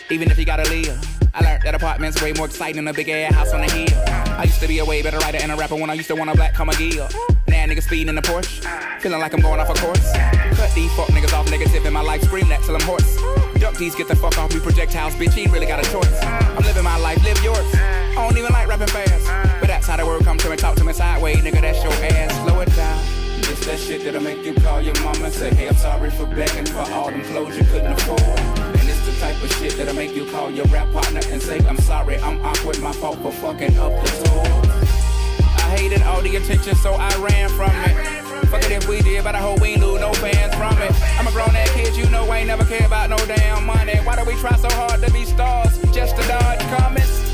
even if you gotta live. I learned that apartment's way more exciting than a big ass house on the hill. I used to be a way better writer and a rapper when I used to want a black comma gill. Now niggas speeding in the Porsche, feeling like I'm going off a course. Cut these fuck niggas off negative in my life, scream that till I'm hoarse. Duck these, get the fuck off me projectiles, bitch, you ain't really got a choice. I'm living my life, live yours. I don't even like rapping fast, but that's how the word come to me, talk to me sideways, nigga, that's your ass, slow it down. It's that shit that'll make you call your mama and say, hey, I'm sorry for begging for all them clothes you couldn't afford. And it's the type of shit that'll make you call your rap partner and say, I'm sorry, I'm awkward, my fault for fucking up the tour. I hated all the attention, so I ran from it. Fuck it if we did, but I hope we ain't lose no fans from it. I'm a grown-ass kid, you know I ain't never care about no damn money. Why do we try so hard to be stars, just to dodge comments?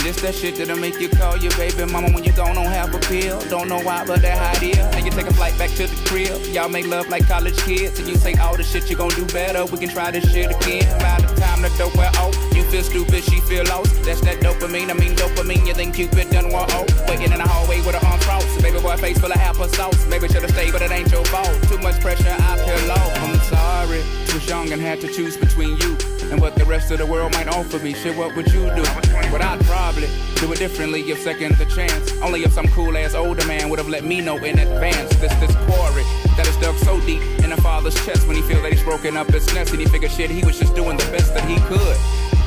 This that shit that'll make you call your baby mama when you don't have a pill. Don't know why, but that how it is. And you take a flight back to the crib. Y'all make love like college kids. And you say all the shit you gon' do better. We can try this shit again. By the time the dope wear off, you feel stupid, she feel lost. That's that dopamine, I mean dopamine. You think Cupid done walk off. Waiting in the hallway with her arms crossed. Baby boy face full of applesauce. Maybe should've stayed, but it ain't your fault. Too much pressure, I feel low. I'm sorry. Was young and had to choose between you and what the rest of the world might offer me. Shit, what would you do? But I'd probably do it differently, give seconds a chance. Only if some cool ass older man would have let me know in advance. This quarry that is dug so deep in a father's chest when he feel that he's broken up his nest. And he figured shit, he was just doing the best that he could,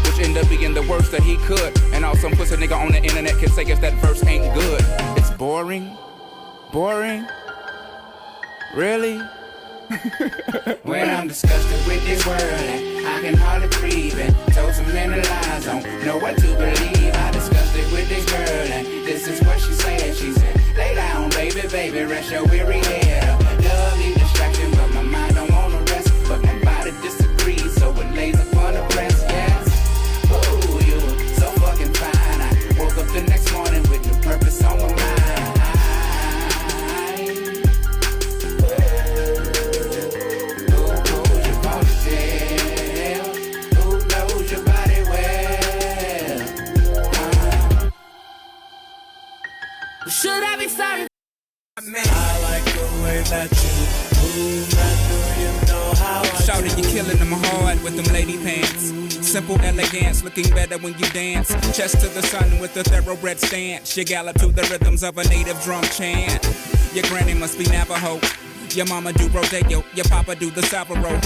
which ended up being the worst that he could. And all some pussy nigga on the internet can say guess that verse ain't good. It's boring. Boring? Really? When I'm disgusted with this world and I can hardly breathe and told so many lies, don't know what to believe. I disgusted with this girl and this is what she said. She said, lay down baby, baby, rest your weary head up. Lovely distraction, but my mind don't wanna rest. But my body disagrees, so it lays upon the breast, yes. Ooh, you so fucking fine. I woke up the next morning with new purpose on my mind. Should I be sorry? I like the way that you move, I know you know how I Shouted, you killing them hard with them lady pants. Simple elegance, looking better when you dance. Chest to the sun with a thoroughbred stance. You gallop to the rhythms of a native drum chant. Your granny must be Navajo. Your mama do rodeo, your papa do the Salvaro.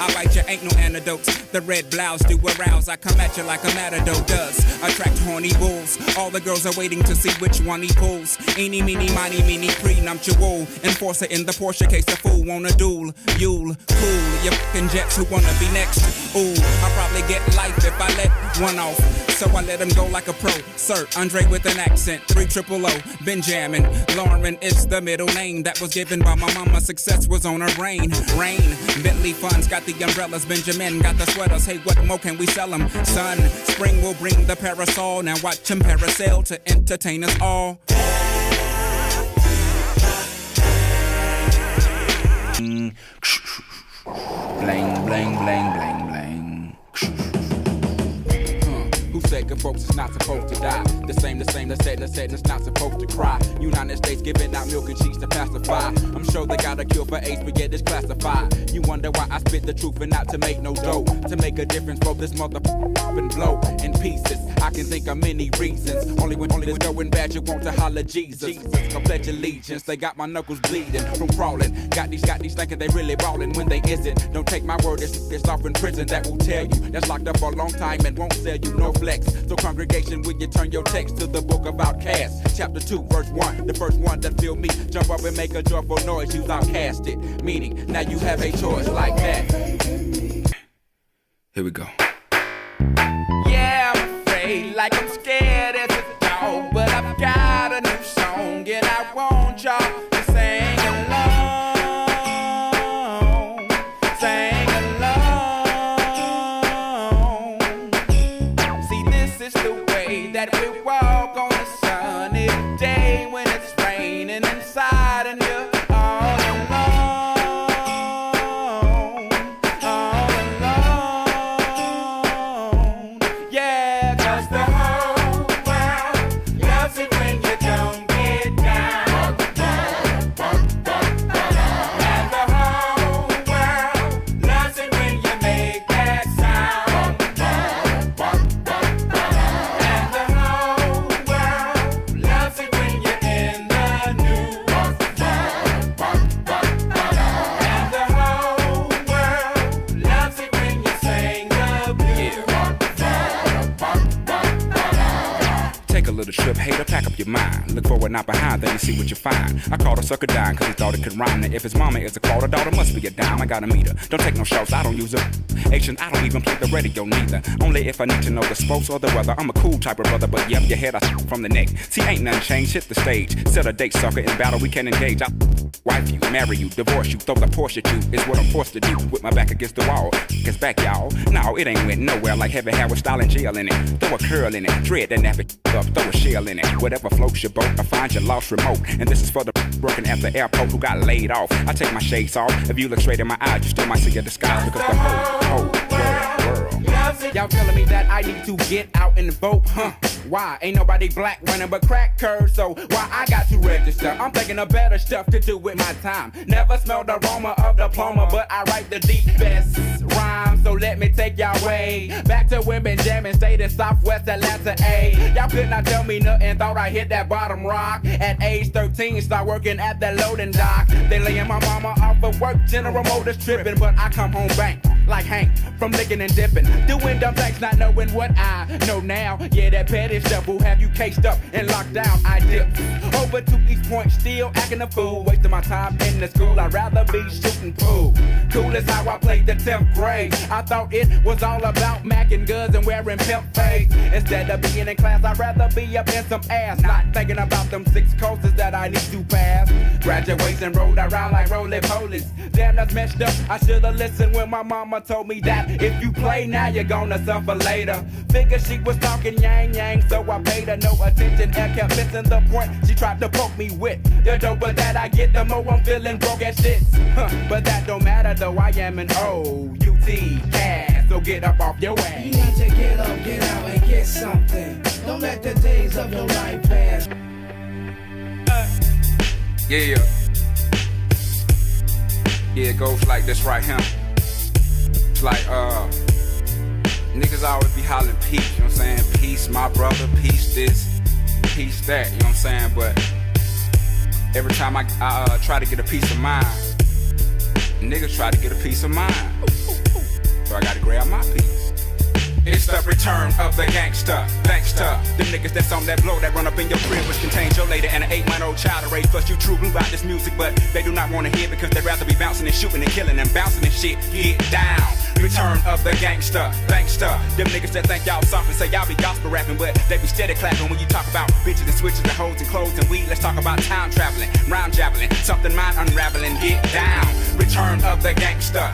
I bite you, ain't no antidotes. The red blouse do arouse. I come at you like a matador does. Attract horny bulls. All the girls are waiting to see which one he pulls. Eeny, meeny, miny, meeny, prenuptial. Enforcer in the Porsche case the fool wanna duel. You'll cool your fucking jets who wanna be next. Ooh, I'll probably get life if I let one off. So I let him go like a pro. Sir, Andre with an accent. 300, Benjamin. Lauren is the middle name that was given by my mama. Success was on her rain. Bentley funds got the umbrellas. Benjamin got the sweaters. Hey, what more can we sell them? Sun, spring will bring the parasol. Now watch him parasail to entertain us all. Bling, bling, bling, bling, bling. Who said good folks is not supposed to die? The same that said it's not supposed to cry. United States giving out milk and cheese to pacify. I'm sure they got a cure for AIDS, but yet it's classified. You wonder why I spit the truth and not to make no dough. To make a difference for this motherfucking blow in pieces. I can think of many reasons. Only when it's going bad, you want to holler Jesus. I pledge allegiance. They got my knuckles bleeding from crawling. Got these thinking they really ballin' when they isn't. Don't take my word, it's off in prison that will tell you. That's locked up for a long time and won't sell you no flex. So congregation, will you turn your text to the book of Outcasts? Chapter 2, verse 1. The first one that feel me, jump up and make a joyful noise. You've outcasted. Meaning, now you have a choice like that. Here we go. Yeah, I'm afraid, like I'm scared as a dog, but I've got a new song and I want y'all to sing along. Sing along. See, this is the way that we walk on a sunny day when it's raining inside and you're all alone. All alone. Yeah, 'cause the whole world loves it when you don't get down. And the whole world loves it when you make that sound. little trip, hater, pack up your mind. Look forward, not behind, then you see what you find. I called a sucker dime, cause he thought it could rhyme. Now if his mama is a quarter, daughter must be a dime. I gotta meet her. Don't take no shots, I don't use her. Asian, I don't even play the radio neither. Only if I need to know the sports or the weather. I'm a cool type of brother, but yep, your head I from the neck. See, ain't nothing changed, hit the stage. Set a date, sucker, in battle we can engage. I'll wife you, marry you, divorce you, throw the Porsche at you. Is what I'm forced to do, with my back against the wall. Cause back, y'all, no, it ain't went nowhere. Like heavy hair with style and gel in it. Throw a curl in it, dread that nappy up, throw a shell in it. Whatever floats your boat, I find your lost remote. And this is for the working at the airport who got laid off. I take my shades off, if you look straight in my eyes, you still might see a disguise. Because the whole world. Y'all telling me that I need to get out in the boat, huh? Why? Ain't nobody black running but crack curves, so why I got to register? I'm thinking of better stuff to do with my time. Never smelled the aroma of diploma, but I write the deep best rhymes, so let me take y'all way back to women jamming, stayed in Southwest Atlanta, A. Y'all could not tell me nothing, thought I hit that bottom rock. At age 13, start working at that loading dock. They laying my mama off of work, General Motors tripping, but I come home bank like Hank from licking and dipping, doing dumb things, not knowing what I know now. Yeah, that petty stuff will have you cased up and locked down. I dip over to East Point, still acting a fool, wasting my time in the school. I'd rather be shooting pool. Cool as how I played the 10th grade. I thought it was all about macking guns and wearing pimp fades. Instead of being in class, I'd rather be up in some ass, not thinking about them 6 courses that I need to pass. Graduation rolled around like roly-polies. Damn, that's messed up. I should've listened when my mama told me that if you play now, you're gonna suffer later. Figured she was talking yang, so I paid her no attention and kept missing the point she tried to poke me with. The doper that I get, the more I'm feeling broke as shit. But that don't matter though, I am an O-U-T cast, so get up off your ass. You need to get up, get out, and get something. Don't let the days of your life pass. Yeah, it goes like this right here. It's like, niggas always be hollering peace, you know what I'm saying? Peace, my brother, peace this, peace that, you know what I'm saying? But every time I try to get a piece of mind, niggas try to get a piece of mind. So I gotta grab my piece. It's the return of the gangster, them niggas that's on that blow that run up in your crib, which contains your lady and an 8-month-old child to raise. Plus you true blue about this music, but they do not want to hear because they'd rather be bouncing and shooting and killing and bouncing and shit. Get down. Return of the gangster, them niggas that think y'all something, say y'all be gospel rapping, but they be steady clapping when you talk about bitches and switches and hoes and clothes and weed. Let's talk about time traveling, rhyme javelin, something mind unraveling. Get down. Return of the gangster,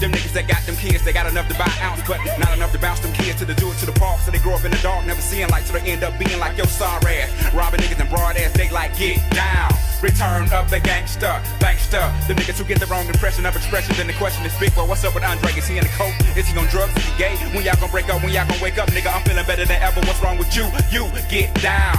them niggas that got them kids, they got enough to buy an ounce, but not enough to bounce them kids to the do it to the park, so they grow up in the dark, never seeing light, so they end up being like your sorry ass, robbing niggas and broad ass, they like get down. Return of the gangster, the niggas who get the wrong impression of expression. Then the question is big, well, what's up with Andre? Is he in the coke? Is he on drugs? Is he gay? When y'all gon' break up? When y'all gon' wake up? Nigga, I'm feeling better than ever. What's wrong with you? You get down.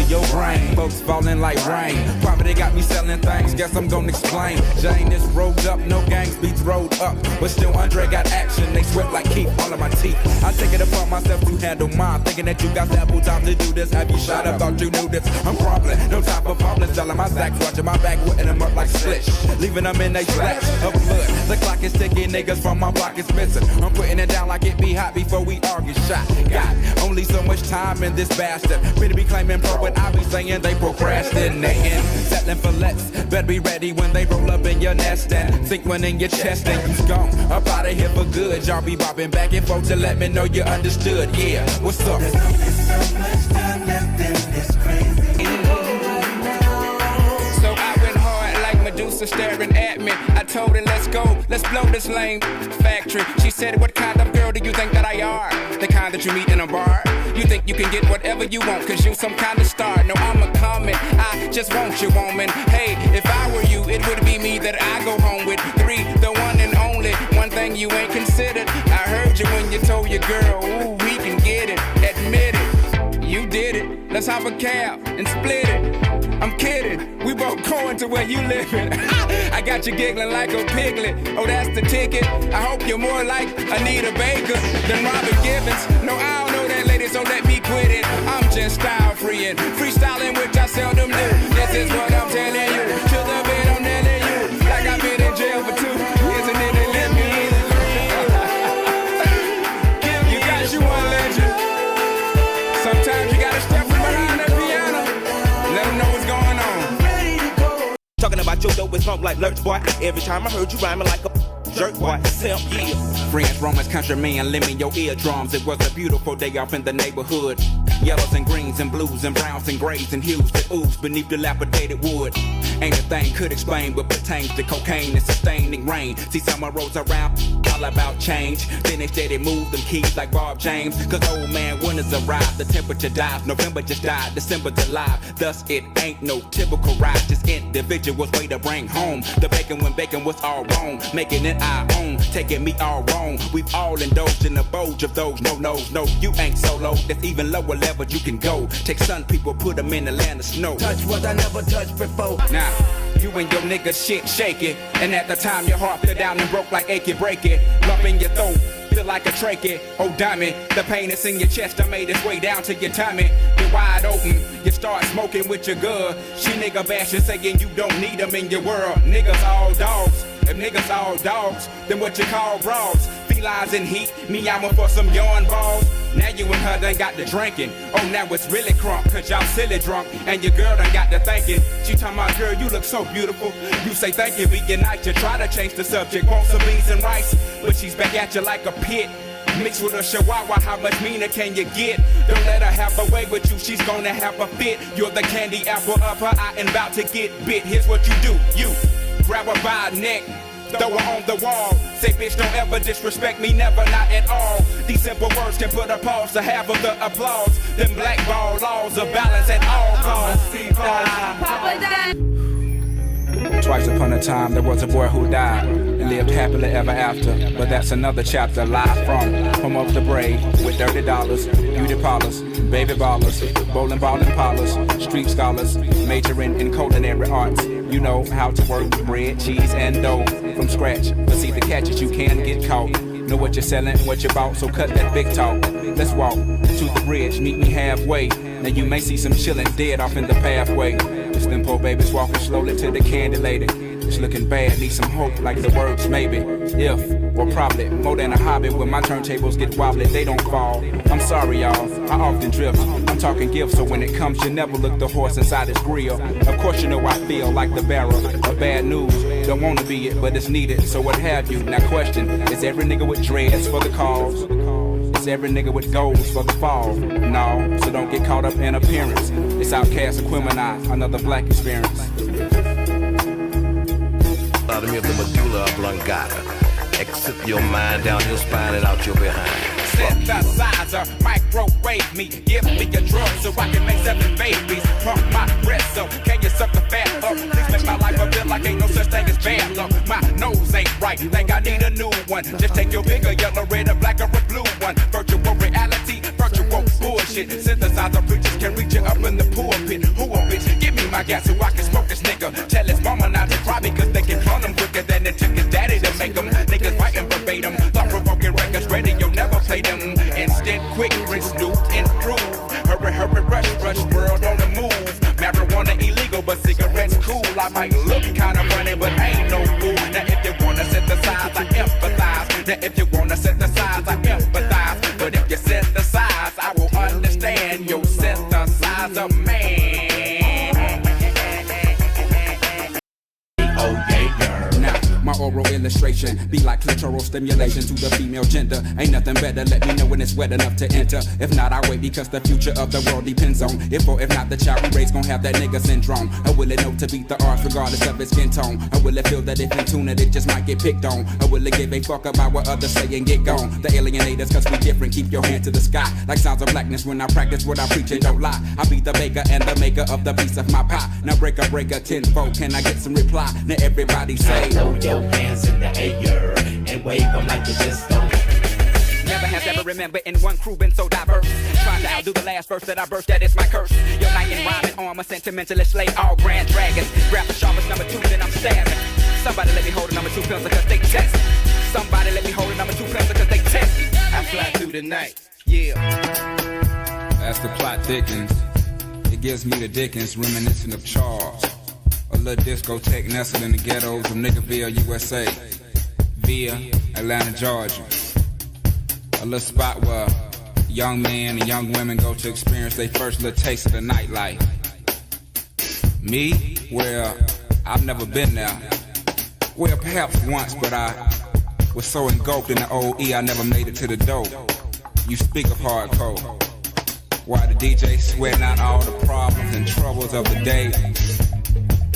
Your brain, folks falling like rain. Poverty got me selling things, guess I'm gonna explain. Jane is rolled up, no gangs beats rolled up, but still Andre got action, they sweat like keep all of my teeth. I take it upon myself to handle mine, thinking that you got ample time to do this. Have you shot up, thought you knew this? I'm crumbling, no time for problems, selling my stacks, watching my back, whipping them up like slish, leaving them in they slacks of blood. The clock is ticking, niggas from my block is missing. I'm putting it down like it be hot before we all get shot. Got only so much time in this bastard, better be claiming pro, but I be saying they procrastinating, settling for less. Better be ready when they roll up in your nest and sink one in your chest and you gone up out of here for good. Y'all be bopping back and forth to let me know you understood. Yeah, what's up? There's only so much time left in this crazy world right now. So I went hard like Medusa staring at me. I told her let's go, let's blow this lame factory. She said, what kind of girl do you think that I are? The kind that you meet in a bar? You think you can get whatever you want, cause you some kind of star. No, I'm a comet, I just want you, woman. Hey, if I were you, it would be me that I go home with. 3, the one and only. One thing you ain't considered, I heard you when you told your girl, ooh, we can get it. Admit it, you did it. Let's hop a cab and split it. I'm kidding, we both going to where you living. I got you giggling like a piglet. Oh, that's the ticket. I hope you're more like Anita Baker than Robin Gibbons. No, I don't know that lady, so let me quit it. I'm just style free and freestyling, which I seldom do. This is what I'm telling you. To the bed, I'm telling you. Like I've been in jail for 2 years and then they let me in. out your dope and smoke like lurch, boy. Every time I heard you rhyming like a jerk, boy. Self, yeah. Friends, Romans, countrymen, lend me your eardrums. It was a beautiful day off in the neighborhood. Yellows and greens and blues and browns and grays and hues that ooze beneath dilapidated wood. Ain't a thing could explain what pertains to cocaine and sustaining rain. See summer rolls around, all about change. Then they steady move them keys like Bob James. Cause old man winters arrive, the temperature dives. November just died, December's alive. Thus it ain't no typical ride, just individuals way to bring home. The bacon when bacon was all wrong, making it our own, taking me all wrong. We've all indulged in the bulge of those no-nos. No, you ain't solo, there's even lower levels you can go. Take sun people, put them in the land of snow. Touch what I never touched before. Now, you and your nigga shit shake it. And at the time your heart fell down and broke like achy break it. Lump in your throat, feel like a trachea. Oh diamond, the pain that's in your chest I made its way down to your tummy. You're wide open, you start smoking with your girl. She nigga bashing saying you don't need them in your world. Niggas all dogs, if niggas all dogs, then what you call bras? Felines in heat, meowing for some yarn balls. Now you and her done got to drinking. Oh, now it's really crunk, cause y'all silly drunk. And your girl done got to thinking. She talking about, girl, you look so beautiful. You say thank you, be your night. You try to change the subject, want some beans and rice. But she's back at you like a pit. Mixed with a chihuahua, how much meaner can you get? Don't let her have her way with you, she's gonna have a fit. You're the candy apple of her eye and about to get bit. Here's what you do, you grab her by her neck, throw her on the wall. Say, bitch, don't ever disrespect me, never, not at all. These simple words can put a pause to half of the applause. Them blackball laws of balance at all costs. Twice upon a time, there was a boy who died and lived happily ever after. But that's another chapter, live from home of the brave, with $30, beauty parlors, baby ballers, bowling ball and parlors, street scholars, majoring in culinary arts. You know how to work bread, cheese, and dough from scratch. But see, the catch is you can get caught. Know what you're selling, what you bought, so cut that big talk. Let's walk to the bridge, meet me halfway. Now you may see some chillin' dead off in the pathway. It's them poor babies walking slowly to the candy lady. It's looking bad, need some hope, like the words maybe. If, or probably, more than a hobby. When my turntables get wobbly, they don't fall. I'm sorry, y'all, I often drift. I'm talking gifts, so when it comes, you never look the horse inside his grill. Of course you know I feel like the bearer of bad news. Don't wanna be it, but it's needed, so what have you? Now question, is every nigga with dreads for the cause? Is every nigga with goals for the fall? No, so don't get caught up in appearance. It's Outcast Aquemini, another black experience. Anatomy of the medulla oblongata. Exit your mind down your spine and out your behind. Synthesizer, microwave me, give me a drug so I can make 7 babies. Pump my breast so can you suck the fat up? Please make my life a bit like ain't no such thing as bad luck. My nose ain't right, think I need a new one. Just take your bigger yellow, red, or black, or a blue one. Virtual reality, virtual bullshit. Synthesizer preachers can reach you up in the pulpit. Who a bitch? Give me my gas so I can smoke this nigga. Tell his mama not to cry because they can clone him quicker than it took his daddy to make him. Niggas writing verbatim, thought-provoking records, radio never played them. Instant, quick, rinse, new, improve. Hurry, hurry, rush, rush, world on the move. Marijuana illegal, but cigarettes cool. I might look kinda funny, but ain't no fool. Now if you wanna synthesize, I empathize. Now if you wanna synthesize, I empathize. But if you synthesize, I will understand your synthesizer, man. Oh yeah, girl. Now, my oral illustration be like clitoral stimulation to the female gender. Ain't nothing better, let me know when it's wet enough to enter. If not, I wait because the future of the world depends on if or if not the child we raise gon' have that nigga syndrome. Or will it know to beat the odds regardless of its skin tone? Or will it feel that if in tune it just might get picked on? Or will it give a fuck about what others say and get gone? The alienators cause we different, keep your hand to the sky. Like sounds of blackness when I practice what I preach and don't lie. I be the baker and the maker of the piece of my pie. Now break a tenfold, can I get some reply? Now everybody say, throw your hands in the air and wave them like you just don't. Never has ever remembered in one crew been so diverse. Trying to outdo the last verse that I burst, that is my curse. Your knight in rhyming armor, sentimentalist, slay all grand dragons. Grab the sharpest number 2, then I'm stabbing. Somebody let me hold a number 2 pencil cause they test. Somebody let me hold a number 2 pencil cause they test. I fly through the night, yeah. As the plot thickens, it gives me the Dickens, reminiscent of Charles. A little discotheque nestled in the ghettos of Niggerville, USA, via Atlanta, Georgia. A little spot where young men and young women go to experience their first little taste of the nightlife. Me? Well, I've never been there. Well, perhaps once, but I was so engulfed in the OE, I never made it to the dope. You speak of hardcore. Why the DJ sweating out all the problems and troubles of the day?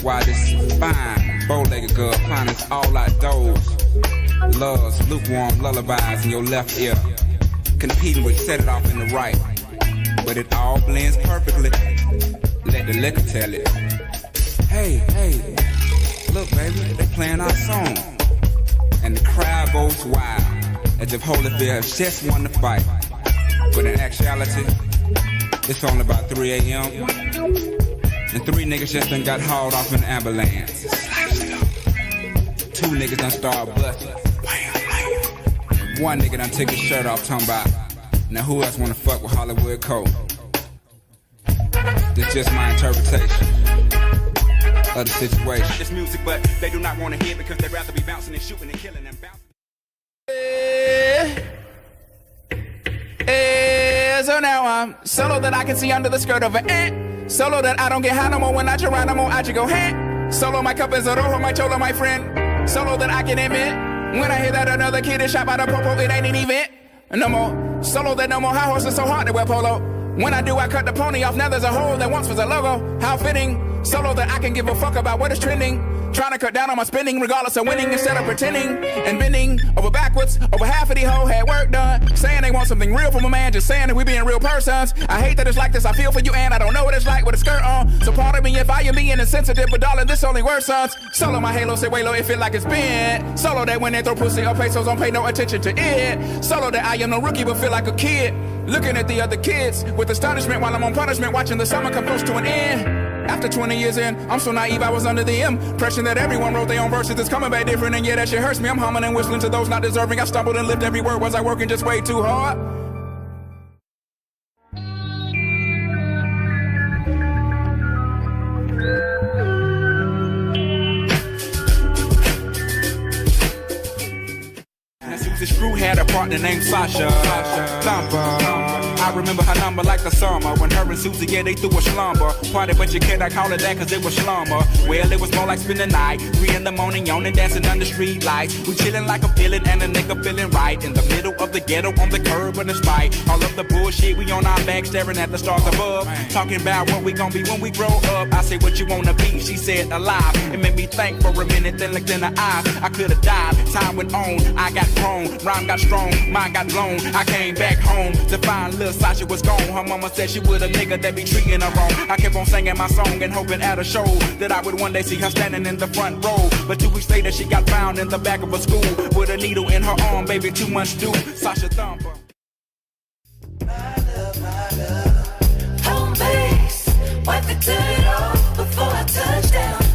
Why this fine, bow-legged girl finds all outdoors? Loves lukewarm lullabies in your left ear, competing with set it off in the right. But it all blends perfectly. Let the liquor tell it. Hey, look, baby, they playing our song. And the crowd goes wild, as if Holyfield has just won the fight. But in actuality, it's only about 3 a.m. And 3 niggas just done got hauled off in an ambulance. 2 niggas done started busting. And 1 nigga done took his shirt off, talking about, now who else wanna fuck with Hollywood Cole? This just my interpretation of the situation. This music, but they do not want to hear because they'd rather be bouncing and shooting and killing and bouncing. So now I'm solo that I can see under the skirt of an ant. Solo that I don't get high no more when I Geronimo, I just go hand. Solo my cup is a rojo, my cholo, my friend. Solo that I can admit when I hear that another kid is shot by the popo, it ain't an event. No more solo that no more high horses so hard to wear polo. When I do, I cut the pony off. Now there's a hole that once was a logo. How fitting, solo that I can give a fuck about what is trending. Trying to cut down on my spending regardless of winning instead of pretending and bending over backwards. Over half of the whole had work done. Saying they want something real from a man, just saying that we being real persons. I hate that it's like this, I feel for you and I don't know what it's like with a skirt on. So pardon me if I am being insensitive, but darling, this only worse sons. Solo my halo, say way low, it feel like it's been. Solo that when they throw pussy or pesos, don't pay no attention to it. Solo that I am no rookie, but feel like a kid. Looking at the other kids with astonishment while I'm on punishment, watching the summer come close to an end. After 20 years in, I'm so naive I was under the impression that everyone wrote their own verses. It's coming back different and yeah, that shit hurts me. I'm humming and whistling to those not deserving. I stumbled and lived every word. Was I working just way too hard? Susie Screw had a partner named Sasha Thumper. I remember her number like the summer when her and Susie, yeah, they threw a slumber party, but you cannot call it that cause it was slumber. Well, it was more like spending the night, 3 in the morning, yawning, dancing under street lights. We chilling like a villain and a nigga feeling right in the middle of the ghetto on the curb and despite all of the bullshit, we on our back staring at the stars above, talking about what we gon' be when we grow up. I say what you wanna be, she said alive. It made me think for a minute, then looked in her eyes. I could've died, time went on, I got grown, rhyme got strong, mind got blown. I came back home to find little Sasha was gone. Her mama said she was a nigga that be treating her wrong. I kept on singing my song and hoping at a show that I would one day see her standing in the front row. But 2 weeks later she got found in the back of a school with a needle in her arm, baby, 2 months due. Sasha Thumper. My love, home base. Wipe the dirt off before I touch down.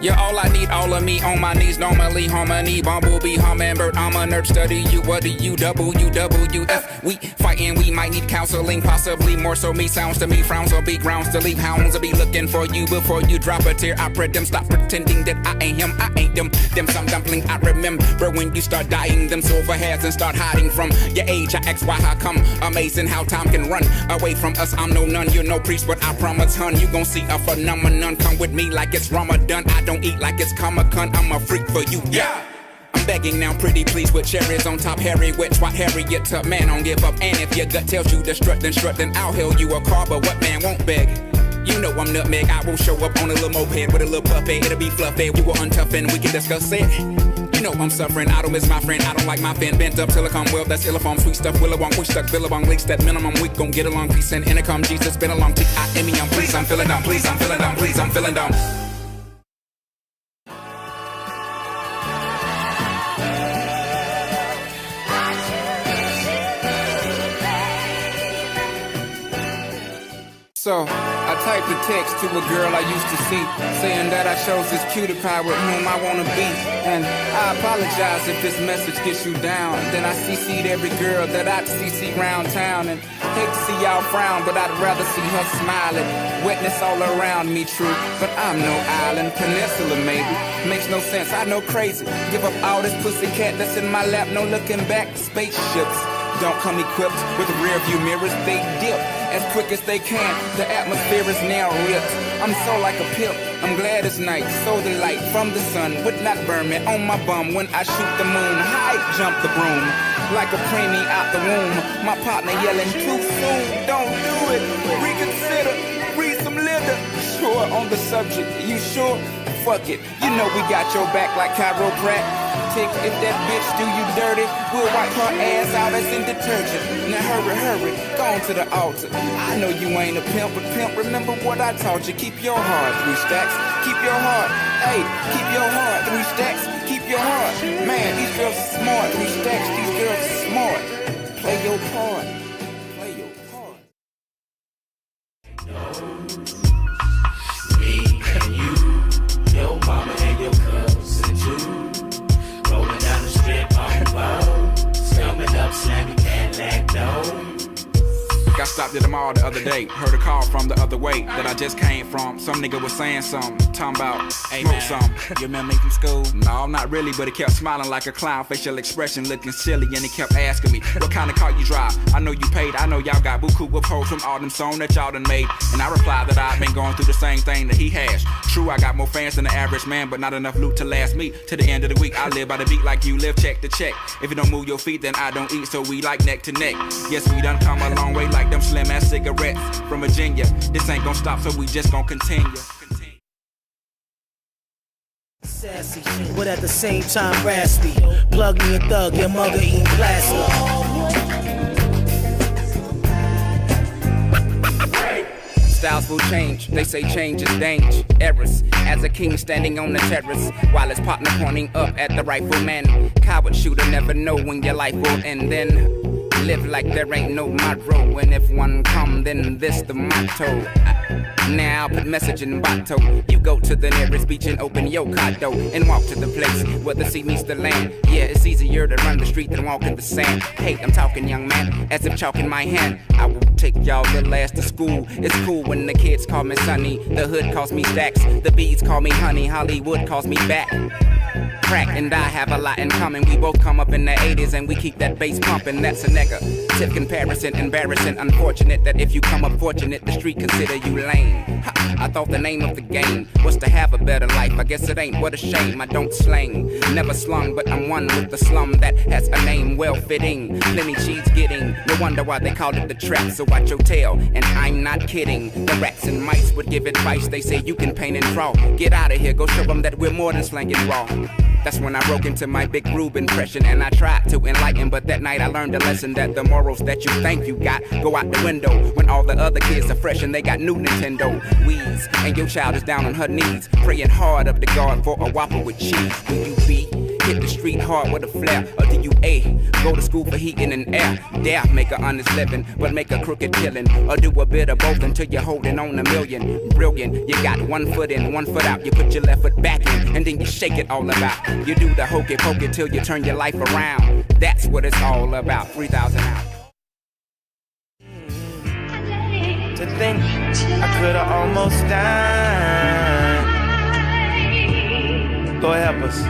You're all I need, all of me on my knees, normally harmony, bumblebee, hummingbird, I'm a nerd, study you, what do you, WWF, we fighting, we might need counseling, possibly more so me, sounds to me, frowns will be grounds to leave, hounds will be looking for you before you drop a tear, I pray them, stop pretending that I ain't him, I ain't them some dumpling, I remember when you start dying, them silver hairs and start hiding from your age, I ask why, how come, amazing how time can run away from us, I'm no nun, you're no priest, but I promise, hun, you gon' see a phenomenon, come with me like it's Ramadan, I don't eat like it's Comic-Con, I'm a freak for you, yeah. I'm begging now, pretty please, with cherries on top, Harry, wet, twat, Harriet, tough man, don't give up. And if your gut tells you to strut, then I'll hail you a car, but what man won't beg? You know I'm nutmeg, I will show up on a little moped with a little puppet, it'll be fluffy, you will untough and we can discuss it. You know I'm suffering, I don't miss my friend, I don't like my fan, bent up till I come well, that's illiform, sweet stuff, Willowong, push stuck, Billabong, leaks that minimum, we gon' get along, peace and intercom, Jesus, been a long T-I-M-E, I'm pleased, I'm feeling dumb, please, I'm feeling dumb, please, I'm feeling dumb. So, I typed a text to a girl I used to see, saying that I chose this cutie pie with whom I wanna be. And I apologize if this message gets you down. Then I CC'd every girl that I'd CC round town. And hate to see y'all frown, but I'd rather see her smiling. Wetness all around me, true, but I'm no island. Peninsula, maybe. Makes no sense, I know crazy. Give up all this pussy cat that's in my lap, no looking back. Spaceships. don't come equipped with rear view mirrors. They dip as quick as they can. The atmosphere is now ripped. I'm so like a pimp. I'm glad it's night. So the light from the sun would not burn me on my bum when I shoot the moon. High jump the broom like a preemie out the womb. My partner yelling too soon. Don't do it. Reconsider. Read some litter. Sure on the subject. You sure? Fuck it. You know we got your back like chiropractic. If that bitch do you dirty, we'll wipe her ass out as in detergent. Now hurry, go on to the altar. I know you ain't a pimp, but pimp, remember what I taught you. Keep your heart, 3 stacks. Keep your heart. Hey, keep your heart, 3 stacks. Keep your heart. Man, these girls are smart, 3 stacks. These girls are smart. Play your part. Play your part. Me and you, your mama and your cousin too. Rolling down the strip on the boat. Stomach up, slammy Cadillac door. Got stopped at the mall the other day. Heard a call from the other way that I just came from. Some nigga was saying something, talking about smoke some. You remember me from school? No, not really, but he kept smiling like a clown, facial expression looking silly, and he kept asking me, what kind of car you drive? I know you paid, I know y'all got buku of hoes from all them songs that y'all done made. And I replied that I've been going through the same thing that he has. True, I got more fans than the average man, but not enough loot to last me to the end of the week. I live by the beat like you live, check to check. If you don't move your feet, then I don't eat, so we like neck to neck. Yes, we done come a long way like them slim ass cigarettes from Virginia. This ain't gonna stop, so we just gonna continue. Sassy, but at the same time raspy. Plug me a thug, your mother eating plastic. Styles will change, they say change is dangerous. As a king standing on the terrace, while his partner pointing up at the rifleman. Coward shooter never know when your life will end. Then live like there ain't no tomorrow. And if one come, then this the motto. Now I'll put message in bottle. You go to the nearest beach and open your condo and walk to the place where the sea meets the land. Yeah, it's easier to run the street than walk in the sand. Hey, I'm talking, young man, as if chalk in my hand. I will take y'all the last to school. It's cool when the kids call me Sonny. The hood calls me Stacks. The bees call me Honey. Hollywood calls me back. Crack and I have a lot in common. We both come up in the 80s and we keep that bass pumping. That's a negative comparison, embarrassing, unfortunate that if you come up fortunate, the street consider you lame. Ha, I thought the name of the game was to have a better life. I guess it ain't, what a shame. I don't slang, never slung, but I'm one with the slum that has a name well fitting. Plenty cheese getting, no wonder why they called it the trap. So watch your tail, and I'm not kidding. The rats and mice would give advice. They say you can paint and draw. Get out of here, go show them that we're more than slanging raw. That's when I broke into my big groove impression, and I tried to enlighten, but that night I learned a lesson that the morals that you think you got go out the window when all the other kids are fresh and they got new Nintendo Wii's, and your child is down on her knees praying hard up to God for a Whopper with cheese. Do you B? Hit the street hard with a flare, or do you A? Go to school for heating and air. Dare make an honest living, but make a crooked killing, or do a bit of both until you're holding on a million. Brilliant, you got 1 foot in, 1 foot out. You put your left foot back in, and then you shake it all about. You do the hokey pokey till you turn your life around. That's what it's all about. 3,000 out. To think I could've almost died. Go help us.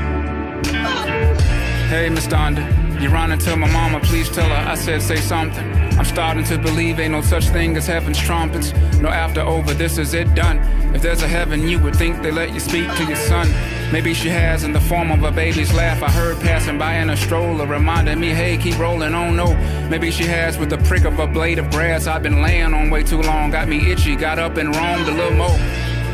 Hey, Miss Donda, you running to my mama, please tell her I said say something. I'm starting to believe ain't no such thing as heaven's trumpets. No after over, this is it done. If there's a heaven, you would think they let you speak to your son. Maybe she has in the form of a baby's laugh I heard passing by in a stroller, reminding me, hey, keep rolling on. No, maybe she has with the prick of a blade of grass I've been laying on way too long. Got me itchy, got up and roamed a little more.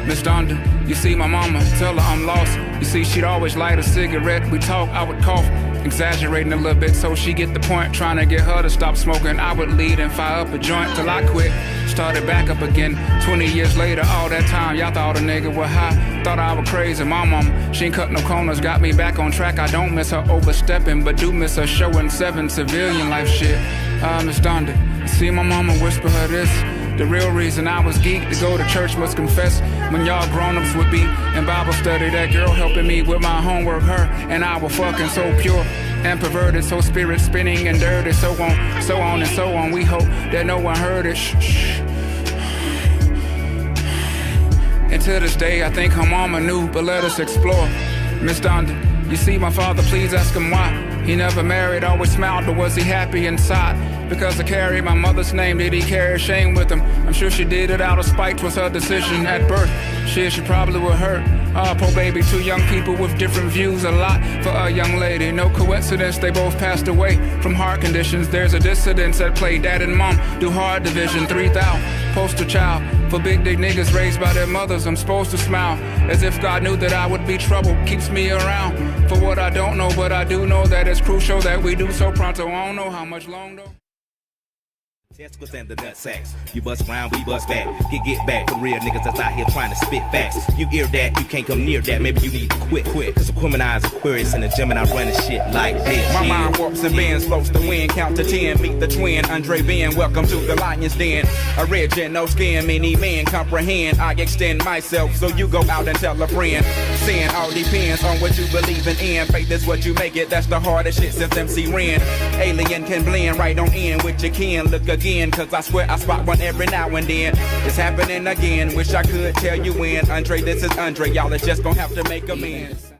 Miss Donda, you see my mama, tell her I'm lost. You see, she'd always light a cigarette. We talk, I would cough, exaggerating a little bit so she get the point. Trying to get her to stop smoking, I would lead and fire up a joint till I quit. Started back up again, 20 years later. All that time, y'all thought a nigga was high. Thought I was crazy, my mama, she ain't cut no corners. Got me back on track, I don't miss her overstepping, but do miss her showing 7 civilian life shit. Miss Donda, you see my mama whisper her this. The real reason I was geeked to go to church was confess when y'all grown-ups would be in Bible study. That girl helping me with my homework, her and I were fucking so pure and perverted, so spirit spinning and dirty, so on and so on. We hope that no one heard it. Shh, shh. And to this day I think her mama knew, but let us explore. Miss Donda, you see my father, please ask him why. He never married, always smiled, but was he happy inside? Because I carry my mother's name, did he carry shame with him? I'm sure she did it out of spite, was her decision at birth. She probably would hurt. Oh, poor baby, two young people with different views, a lot for a young lady. No coincidence, they both passed away from heart conditions. There's a dissidence at play, dad and mom do hard division. 3,000, poster child for big dick niggas raised by their mothers. I'm supposed to smile, as if God knew that I would be trouble. Keeps me around for what I don't know, but I do know that it's crucial that we do so pronto. I don't know how much long though. Testicles and the nut sacks. You bust round, we bust back. Get back from real niggas that's out here trying to spit facts. You hear that, you can't come near that. Maybe you need to quit. Cause Aquemini's Aquarius in the gym and I run the shit like this. My mind warps and bends, floats the wind, count to 10, meet the twin, Andre Ben, welcome to the lion's den. A red gen, no skin, many men comprehend. I extend myself, so you go out and tell a friend. Sin all depends on what you believe in. Faith is what you make it, that's the hardest shit since MC Ren. Alien can blend right on in with your kin. Look again, cause I swear I spot one every now and then. It's happening again, wish I could tell you when. Andre, this is Andre, y'all are just gonna have to make amends.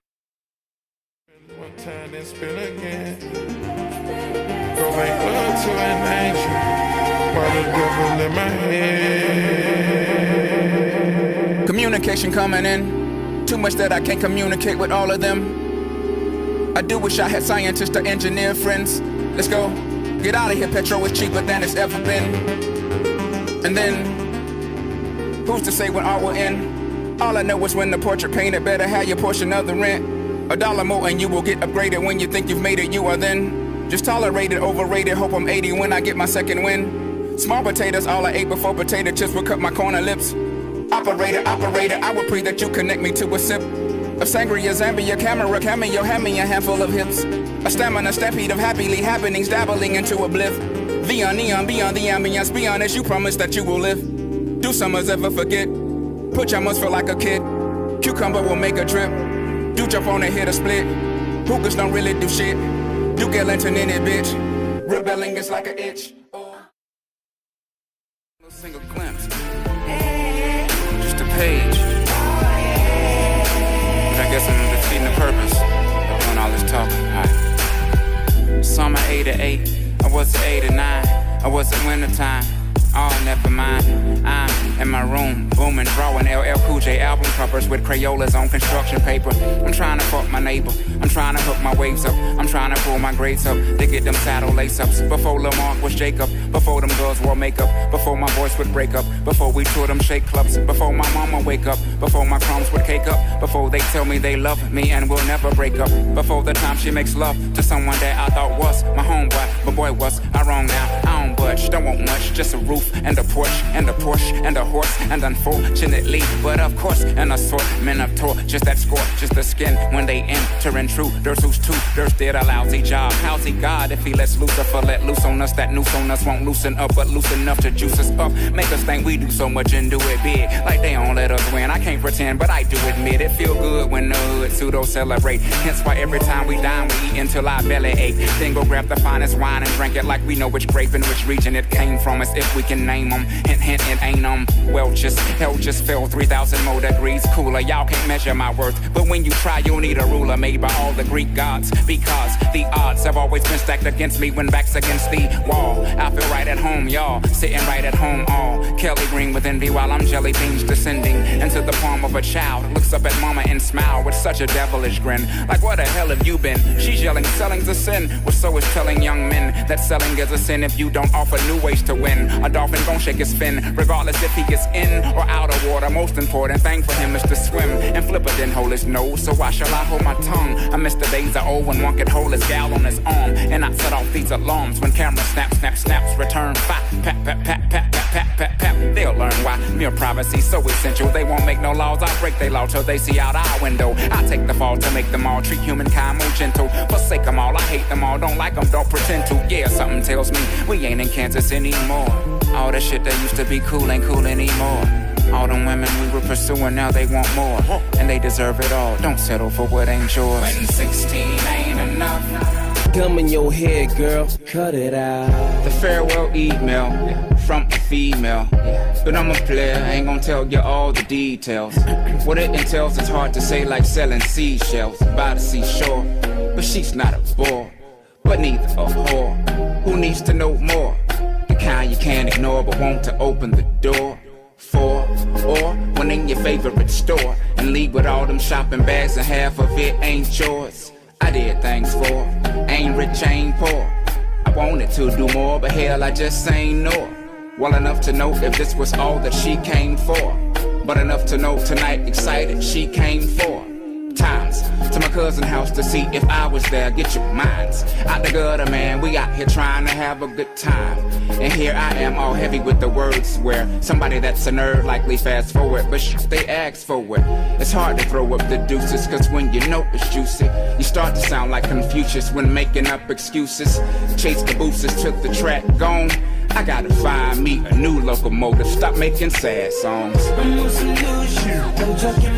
One time then spin again. Go make love to an angel while the devil in my head. Communication coming in. Too much that I can't communicate with all of them. I do wish I had scientists or engineer friends. Let's go. Get out of here, petrol is cheaper than it's ever been. And then, who's to say when all will end? All I know is when the portrait painted, better have your portion of the rent. $1 more and you will get upgraded. When you think you've made it, you are then just tolerated, overrated. Hope I'm 80 when I get my second win. Small potatoes, all I ate before potato chips would cut my corner lips. Operator, I would pray that you connect me to a sip of sangria, Zambia, camera, cameo, hand me a handful of hips. A stamina, stampede of happily happenings, dabbling into a bliff. Beyond neon, beyond the ambience, be honest, you promise that you will live. Do summers ever forget? Pajamas feel like a kid. Cucumber will make a drip. Do jump on and hit a split. Hookers don't really do shit. Do get lantern in it, bitch. Rebelling is like an itch. Oh. No single glimpse. Just a page. But I guess I'm defeating the purpose of doing all this talking. Alright. Summer 8 to 8. I was at 8 to 9. I was at wintertime. Oh, never mind. I'm in my room, booming, drawing LL Cool J album covers with Crayolas on construction paper. I'm trying to fuck my neighbor. I'm trying to hook my waves up. I'm trying to pull my grades up to get them saddle lace-ups. Before Lamar was Jacob. Before them girls wore makeup. Before my voice would break up. Before we toured them shake clubs. Before my mama wake up. Before my crumbs would cake up. Before they tell me they love me and will never break up. Before the time she makes love to someone that I thought was my homeboy. But boy, was I wrong now? I don't budge, don't want much, just a roof and a porch and a Porsche and a horse, and unfortunately, but of course, an assortment of torches that scorches the skin when they enter intruders whose tutors did a lousy job. How's he God if he lets Lucifer let loose on us? That noose on us won't loosen up, but loose enough to juice us up, make us think we do so much and do it big, like they don't let us win. I can't pretend, but I do admit it feel good when the hood pseudo celebrate. Hence why every time we dine, we eat until our belly ache. Then go grab the finest wine and drink it like we know which grape and which region it came from, as if we can name them. Hint, hint, it ain't well, just hell just fell 3,000 more degrees cooler. Y'all can't measure my worth, but when you try, you'll need a ruler made by all the Greek gods, because the odds have always been stacked against me when back's against the wall. I feel right at home, y'all, sitting right at home, all Kelly green with envy while I'm jelly beans descending into the palm of a child. Looks up at mama and smile with such a devilish grin, like where the hell have you been? She's yelling, selling's a sin, well so is telling young men that selling is a sin if you don't offer new ways to win. A dolphin gon' shake his fin, regardless if he gets in or out of water. Most important thing for him is to swim, and Flipper didn't hold his nose, so why shall I hold my tongue? I miss the days of old when one could hold his gal on his arm, and I set off these alarms when camera snaps, return fire, pat, pat, pat, pat, pat, pat, pat, pat. They'll learn why mere privacy so essential. They won't make no laws, I break they law till they see out our window. I take the fall to make them all treat humankind more gentle. Forsake them all, I hate them all, don't like them, don't pretend to. Yeah, something tells me we ain't in Kansas anymore. All the shit that used to be cool ain't cool anymore. All them women we were pursuing, now they want more, and they deserve it all. Don't settle for what ain't yours. When 16 ain't enough. Gum in your head, girl, cut it out. The farewell email from a female, but I'm a player, I ain't gonna tell you all the details. What it entails is hard to say, like selling seashells by the seashore, but she's not a bore. but neither a whore. Who needs to know more? The kind you can't ignore but want to open the door for. Or when in your favorite store and leave with all them shopping bags and half of it ain't yours. I did things for, ain't rich, ain't poor. I wanted to do more, but hell, I just ain't know. Well enough to know if this was all that she came for, but enough to know tonight excited she came for. Times to my cousin's house to see if I was there. Get your minds out the gutter, man. We out here trying to have a good time, and here I am all heavy with the words where somebody that's a nerd likely fast forward, but they ask for it. It's hard to throw up the deuces, cause when you know it's juicy, you start to sound like Confucius when making up excuses. Chase the boosters, took the track gone. I gotta find me a new locomotive. Stop making sad songs. I'm losing illusion. I'm talking